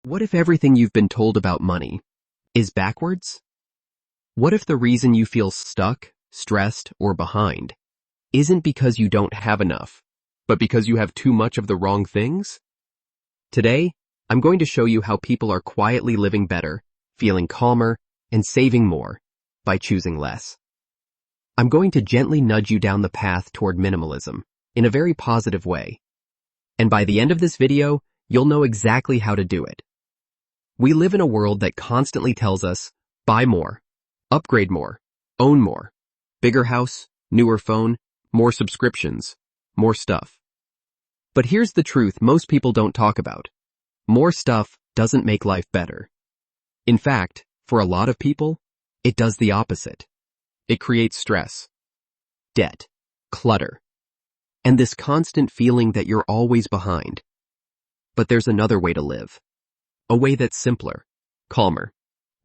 What if everything you've been told about money is backwards? What if the reason you feel stuck, stressed, or behind isn't because you don't have enough, but because you have too much of the wrong things? Today, I'm going to show you how people are quietly living better, feeling calmer, and saving more by choosing less. I'm going to gently nudge you down the path toward minimalism in a very positive way. And by the end of this video, you'll know exactly how to do it. We live in a world that constantly tells us, buy more, upgrade more, own more, bigger house, newer phone, more subscriptions, more stuff. But here's the truth most people don't talk about. More stuff doesn't make life better. In fact, for a lot of people, it does the opposite. It creates stress, debt, clutter, and this constant feeling that you're always behind. But there's another way to live. A way that's simpler, calmer,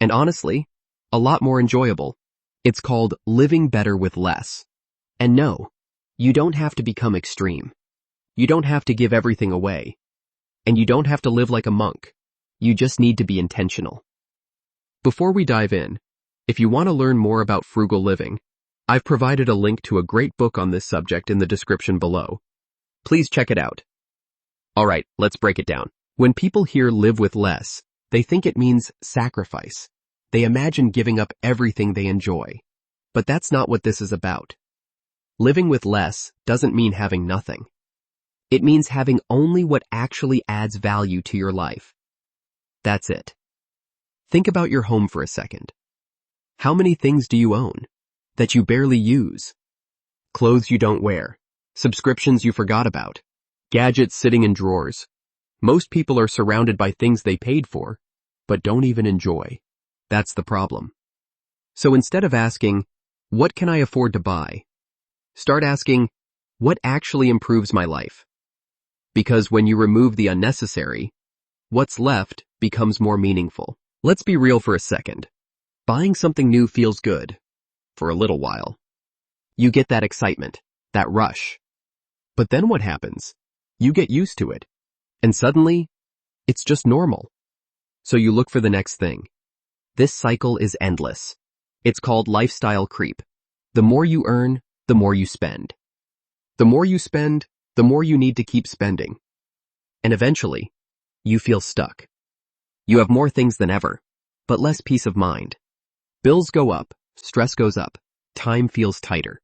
and honestly, a lot more enjoyable. It's called living better with less. And no, you don't have to become extreme. You don't have to give everything away. And you don't have to live like a monk. You just need to be intentional. Before we dive in, if you want to learn more about frugal living, I've provided a link to a great book on this subject in the description below. Please check it out. Alright, let's break it down. When people hear live with less, they think it means sacrifice. They imagine giving up everything they enjoy. But that's not what this is about. Living with less doesn't mean having nothing. It means having only what actually adds value to your life. That's it. Think about your home for a second. How many things do you own that you barely use? Clothes you don't wear, subscriptions you forgot about, gadgets sitting in drawers. Most people are surrounded by things they paid for, but don't even enjoy. That's the problem. So instead of asking, what can I afford to buy? Start asking, what actually improves my life? Because when you remove the unnecessary, what's left becomes more meaningful. Let's be real for a second. Buying something new feels good for a little while. You get that excitement, that rush. But then what happens? You get used to it. And suddenly, it's just normal. So you look for the next thing. This cycle is endless. It's called lifestyle creep. The more you earn, the more you spend. The more you spend, the more you need to keep spending. And eventually, you feel stuck. You have more things than ever, but less peace of mind. Bills go up, stress goes up, time feels tighter.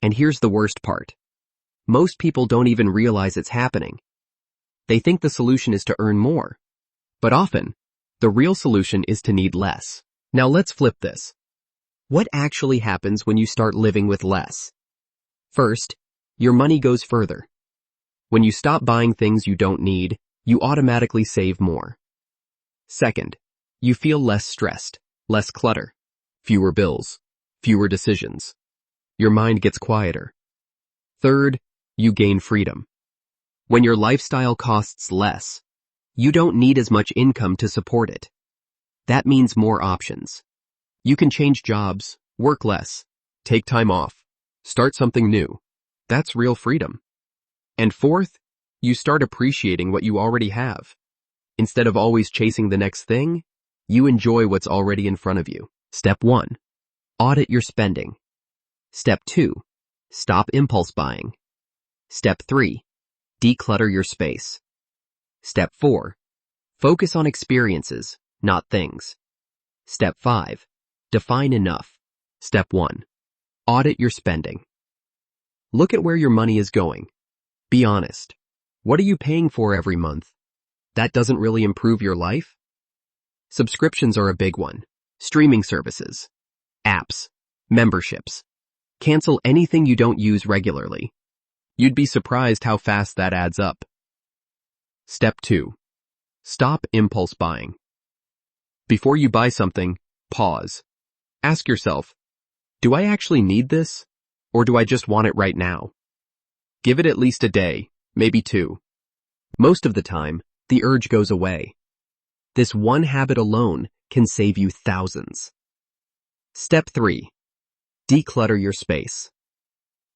And here's the worst part. Most people don't even realize it's happening. They think the solution is to earn more. But often, the real solution is to need less. Now let's flip this. What actually happens when you start living with less? First, your money goes further. When you stop buying things you don't need, you automatically save more. Second, you feel less stressed, less clutter, fewer bills, fewer decisions. Your mind gets quieter. Third, you gain freedom. When your lifestyle costs less, you don't need as much income to support it. That means more options. You can change jobs, work less, take time off, start something new. That's real freedom. And fourth, you start appreciating what you already have. Instead of always chasing the next thing, you enjoy what's already in front of you. Step 1. Audit your spending. Step 2. Stop impulse buying. Step 3. Declutter your space. Step 4. Focus on experiences, not things. Step 5. Define enough. Step 1. Audit your spending. Look at where your money is going. Be honest. What are you paying for every month? That doesn't really improve your life? Subscriptions are a big one. Streaming services, apps, memberships. Cancel anything you don't use regularly. You'd be surprised how fast that adds up. Step 2. Stop impulse buying. Before you buy something, pause. Ask yourself, do I actually need this? Or do I just want it right now? Give it at least a day, maybe 2. Most of the time, the urge goes away. This one habit alone can save you thousands. Step 3. Declutter your space.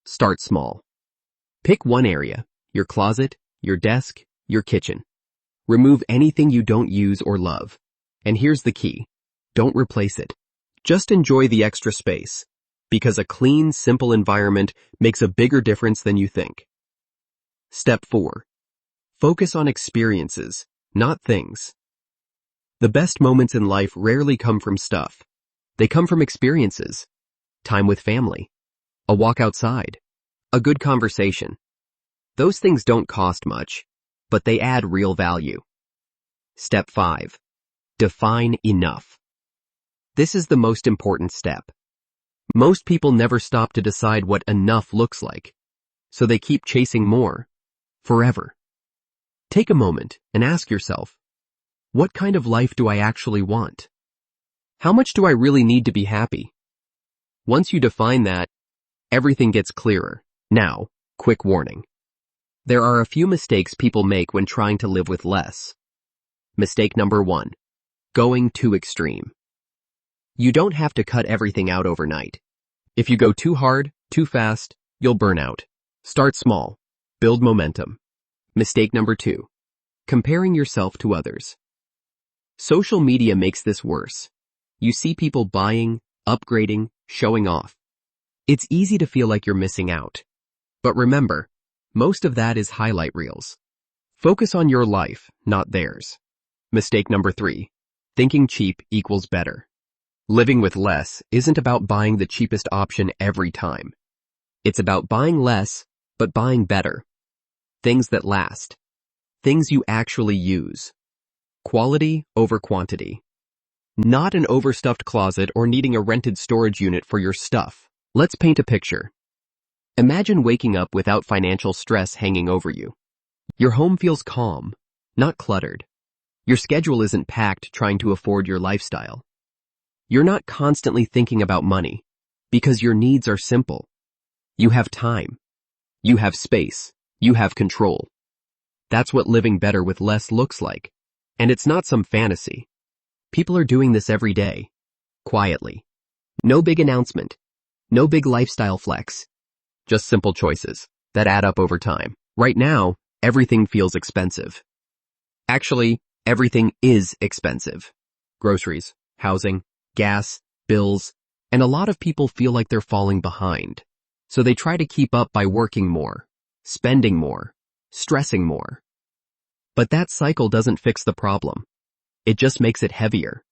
Start small. Pick one area, your closet, your desk, your kitchen. Remove anything you don't use or love. And here's the key. Don't replace it. Just enjoy the extra space, because a clean, simple environment makes a bigger difference than you think. Step 4. Focus on experiences, not things. The best moments in life rarely come from stuff. They come from experiences. Time with family. A walk outside. A good conversation. Those things don't cost much, but they add real value. Step 5. Define enough. This is the most important step. Most people never stop to decide what enough looks like, so they keep chasing more, forever. Take a moment and ask yourself, what kind of life do I actually want? How much do I really need to be happy? Once you define that, everything gets clearer. Now, quick warning. There are a few mistakes people make when trying to live with less. Mistake number 1. Going too extreme. You don't have to cut everything out overnight. If you go too hard, too fast, you'll burn out. Start small. Build momentum. Mistake number 2. Comparing yourself to others. Social media makes this worse. You see people buying, upgrading, showing off. It's easy to feel like you're missing out. But remember, most of that is highlight reels. Focus on your life, not theirs. Mistake number 3. Thinking cheap equals better. Living with less isn't about buying the cheapest option every time. It's about buying less, but buying better. Things that last. Things you actually use. Quality over quantity. Not an overstuffed closet or needing a rented storage unit for your stuff. Let's paint a picture. Imagine waking up without financial stress hanging over you. Your home feels calm, not cluttered. Your schedule isn't packed trying to afford your lifestyle. You're not constantly thinking about money, because your needs are simple. You have time. You have space. You have control. That's what living better with less looks like. And it's not some fantasy. People are doing this every day. Quietly. No big announcement. No big lifestyle flex. Just simple choices that add up over time. Right now, everything feels expensive. Actually, everything is expensive. Groceries, housing, gas, bills, and a lot of people feel like they're falling behind. So they try to keep up by working more, spending more, stressing more. But that cycle doesn't fix the problem. It just makes it heavier.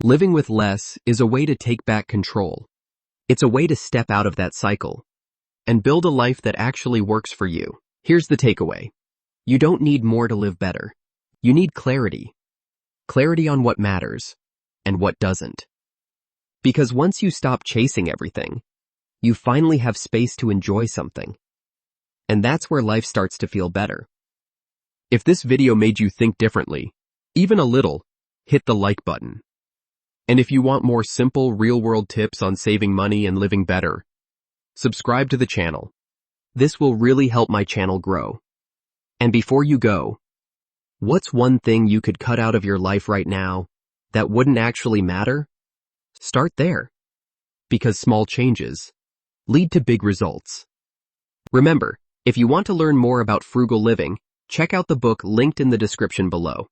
Living with less is a way to take back control. It's a way to step out of that cycle and build a life that actually works for you. Here's the takeaway. You don't need more to live better. You need clarity. Clarity on what matters and what doesn't. Because once you stop chasing everything, you finally have space to enjoy something. And that's where life starts to feel better. If this video made you think differently, even a little, hit the like button. And if you want more simple, real-world tips on saving money and living better, subscribe to the channel. This will really help my channel grow. And before you go, what's one thing you could cut out of your life right now that wouldn't actually matter? Start there. Because small changes lead to big results. Remember, if you want to learn more about frugal living, check out the book linked in the description below.